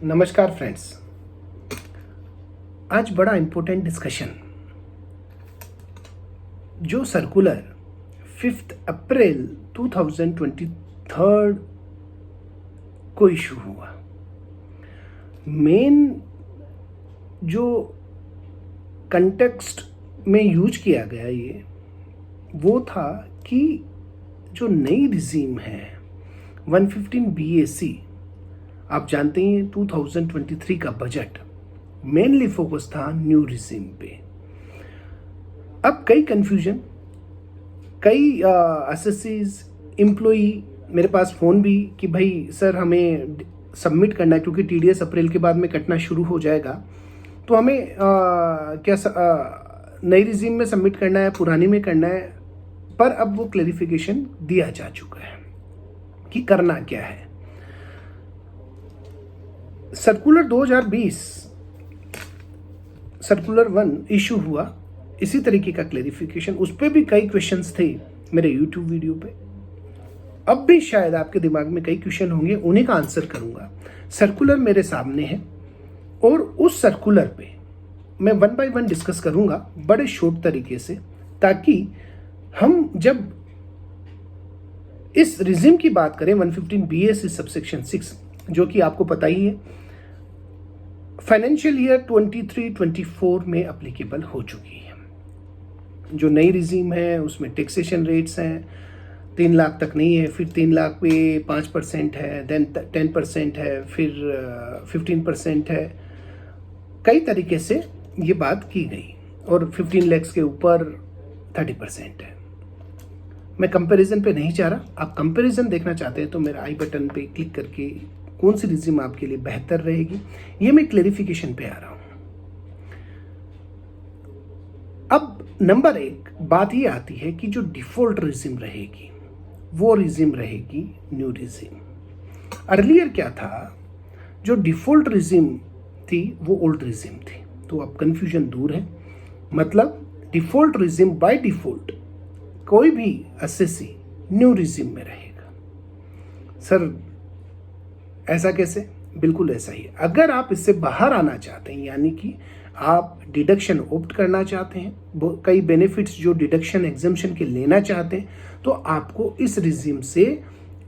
नमस्कार फ्रेंड्स। आज बड़ा इंपॉर्टेंट डिस्कशन जो सर्कुलर 5 अप्रैल 2023 को इशू हुआ। मेन जो कंटेक्स्ट में यूज किया गया ये वो था कि जो नई रिजीम है 115 BAC, आप जानते हैं 2023 का बजट मेनली फोकस था न्यू रिजीम पे। अब कई कंफ्यूजन, कई एसएससीज, एम्प्लॉई मेरे पास फ़ोन भी कि भाई सर हमें सबमिट करना है क्योंकि टीडीएस अप्रैल के बाद में कटना शुरू हो जाएगा, तो हमें नई रिजीम में सबमिट करना है, पुरानी में करना है। पर अब वो क्लैरिफिकेशन दिया जा चुका है कि करना क्या है। सर्कुलर 2020 सर्कुलर 1 इशू हुआ, इसी तरीके का क्लैरिफिकेशन, उस पर भी कई क्वेश्चंस थे मेरे यूट्यूब वीडियो पे। अब भी शायद आपके दिमाग में कई क्वेश्चन होंगे, उन्हीं का आंसर करूंगा। सर्कुलर मेरे सामने है और उस सर्कुलर पे मैं 1 बाय 1 डिस्कस करूंगा बड़े शॉर्ट तरीके से, ताकि हम जब इस रिजिम की बात करें 115 BAC सबसेक्शन 6, जो कि आपको पता ही है फाइनेंशियल ईयर 23-24 में एप्लीकेबल हो चुकी है। जो नई रिजीम है उसमें टैक्सेशन रेट्स हैं 3 लाख तक नहीं है, फिर 3 लाख पे 5% है, देन 10% है, फिर 15% है। कई तरीके से ये बात की गई और 15 लाख के ऊपर 30% है। मैं कंपैरिजन पे नहीं जा रहा, आप कंपैरिजन देखना चाहते हैं तो मेरा आई बटन पे क्लिक करके कौन सी रिजिम आपके लिए बेहतर रहेगी, ये मैं क्लैरिफिकेशन पे आ रहा हूं। अब नंबर 1 बात ये आती है कि जो डिफॉल्ट रिजिम रहेगी वो रिजिम रहेगी न्यू रिजिम। अर्लियर क्या था, जो डिफॉल्ट रिजिम थी वो ओल्ड रिजिम थी, तो अब कंफ्यूजन दूर है। मतलब डिफॉल्ट रिजिम बाय डिफॉल्ट कोई भी एसएससी न्यू रिजिम में रहेगा। सर ऐसा कैसे? बिल्कुल ऐसा ही। अगर आप इससे बाहर आना चाहते हैं, यानी कि आप डिडक्शन ऑप्ट करना चाहते हैं, कई बेनिफिट्स जो डिडक्शन एग्जम्पशन के लेना चाहते हैं, तो आपको इस रिजिम से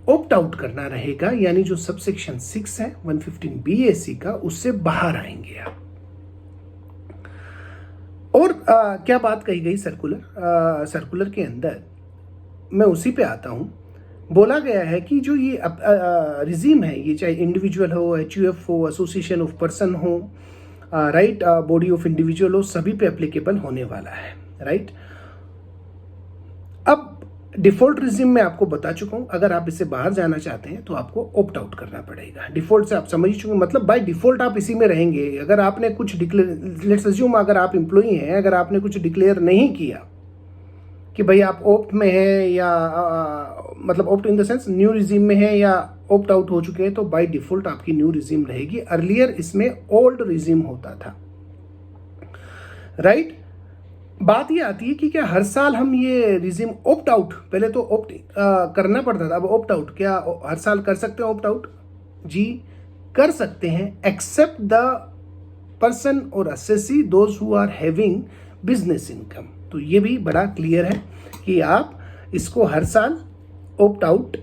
ऑप्ट आउट करना रहेगा, यानी जो सबसेक्शन 6 है 115 BAC का, उससे बाहर आएंगे आप। और क्या बात कही गई सर्कुलर के अंदर, मैं उसी पे आता हूं। बोला गया है कि जो ये रिजीम है, ये चाहे इंडिविजुअल हो, HUF हो, एसोसिएशन ऑफ पर्सन हो, राइट, बॉडी ऑफ इंडिविजुअल हो, सभी पे एप्लीकेबल होने वाला है, राइट। अब डिफॉल्ट रिजीम में आपको बता चुका हूं, अगर आप इससे बाहर जाना चाहते हैं तो आपको ऑप्ट आउट करना पड़ेगा। डिफॉल्ट से आप समझ चुके, मतलब बाय डिफॉल्ट आप इसी में रहेंगे। अगर आपने कुछ लेट्स अज्यूम, अगर आप एम्प्लॉई हैं, अगर आपने कुछ डिक्लेयर नहीं किया कि भाई आप ऑप्ट में है या मतलब opt in the sense new regime में है या ऑप्ट आउट हो चुके हैं, तो बाय डिफॉल्ट आपकी न्यू रिजीम रहेगी। अर्लियर इसमें ओल्ड रिजीम होता था, राइट। बात ये आती है कि क्या हर साल हम ये रिजीम ऑप्ट आउट, पहले तो ऑप्ट करना पड़ता था, अब ऑप्ट आउट क्या हर साल कर सकते हैं ऑप्ट आउट? जी कर सकते हैं, एक्सेप्ट द पर्सन और SSC those who are having business income. तो ये भी बड़ा क्लियर है कि आप इसको हर साल ऑप्ट आउट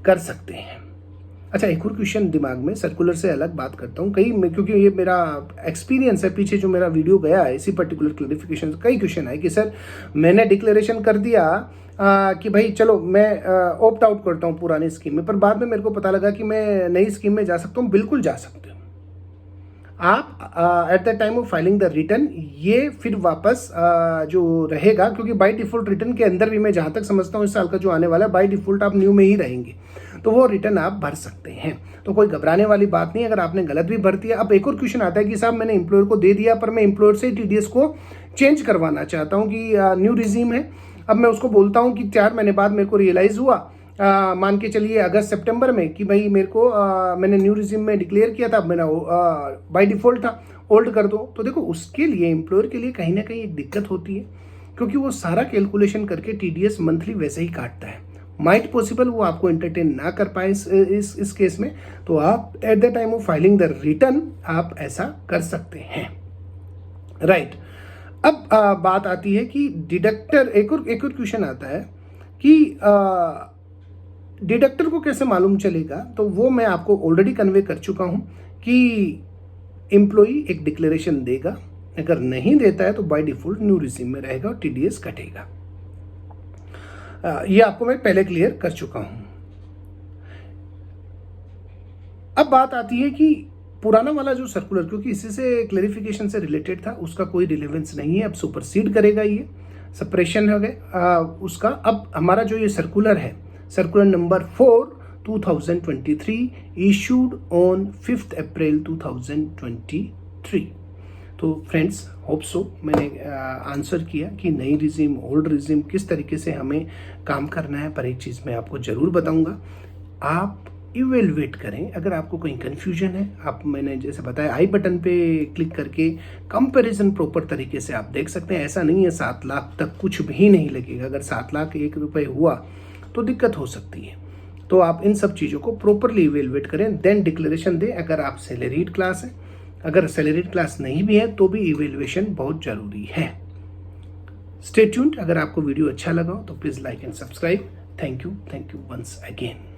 कर सकते हैं। अच्छा, एक और क्वेश्चन दिमाग में, सर्कुलर से अलग बात करता हूँ, क्योंकि ये मेरा एक्सपीरियंस है, पीछे जो मेरा वीडियो गया है इसी पर्टिकुलर क्लैरिफिकेशन, कई क्वेश्चन आए कि सर मैंने डिक्लेरेशन कर दिया कि भाई चलो मैं ऑप्ट आउट करता हूँ पुरानी स्कीम में, पर बाद में मेरे को पता लगा कि मैं नई स्कीम में जा सकता हूँ। बिल्कुल जा सकते हो आप at the time of filing the return. ये फिर वापस जो रहेगा, क्योंकि बाय डिफॉल्ट रिटर्न के अंदर भी मैं जहां तक समझता हूं इस साल का जो आने वाला है, बाय डिफॉल्ट आप न्यू में ही रहेंगे, तो वो रिटर्न आप भर सकते हैं। तो कोई घबराने वाली बात नहीं अगर आपने गलत भी भर दिया। अब एक और क्वेश्चन आता है कि साहब मैंने एम्प्लॉयर को दे दिया, पर मैं एम्प्लॉयर से टीडीएस को चेंज करवाना चाहता हूँ कि न्यू रिजीम है। अब मैं उसको बोलता हूँ कि 4 महीने बाद मेरे को रियलाइज हुआ, मान के चलिए अगस्त सितंबर में, कि भाई मेरे को मैंने न्यू रिजीम में डिक्लेयर किया था, मेरा बाय डिफॉल्ट था, ओल्ड कर दो। तो देखो उसके लिए एम्प्लॉयर के लिए कहीं ना कहीं एक दिक्कत होती है, क्योंकि वो सारा कैलकुलेशन करके टीडीएस मंथली वैसे ही काटता है। माइट पॉसिबल वो आपको एंटरटेन ना कर पाए इस केस में, तो आप at the time of filing the return आप ऐसा कर सकते हैं, राइट। अब बात आती है कि डिडक्टर, एक और क्वेश्चन आता है कि डिडक्टर को कैसे मालूम चलेगा, तो वो मैं आपको ऑलरेडी कन्वे कर चुका हूं कि एम्प्लॉई एक डिक्लेरेशन देगा, अगर नहीं देता है तो बाय डिफॉल्ट न्यू रिज्यूम में रहेगा और टीडीएस कटेगा। ये आपको मैं पहले क्लियर कर चुका हूं। अब बात आती है कि पुराना वाला जो सर्कुलर, क्योंकि इसी से क्लेरिफिकेशन से रिलेटेड था, उसका कोई रिलेवेंस नहीं है, अब सुपरसीड करेगा, ये सप्रेशन हो गया उसका। अब हमारा जो ये सर्कुलर है, सर्कुलर नंबर 4 2023 इशूड ऑन 5 अप्रैल 2023। तो फ्रेंड्स होप सो मैंने आंसर किया कि नई रिज्यूम, ओल्ड रिज्यूम किस तरीके से हमें काम करना है। पर एक चीज़ मैं आपको ज़रूर बताऊंगा, आप इवेलुएट करें। अगर आपको कोई कन्फ्यूजन है, आप, मैंने जैसे बताया, आई बटन पे क्लिक करके कंपैरिजन प्रॉपर तरीके से आप देख सकते हैं। ऐसा नहीं है 7 लाख तक कुछ भी नहीं लगेगा, अगर 7 लाख 1 रुपये हुआ तो दिक्कत हो सकती है। तो आप इन सब चीज़ों को प्रॉपरली इवेलुएट करें, देन डिक्लेरेशन दें। अगर आप सैलरीड क्लास है, अगर सैलरीड क्लास नहीं भी है तो भी इवेलुएशन बहुत ज़रूरी है। Stay tuned. अगर आपको वीडियो अच्छा लगा हो तो please like and subscribe. Thank you once again.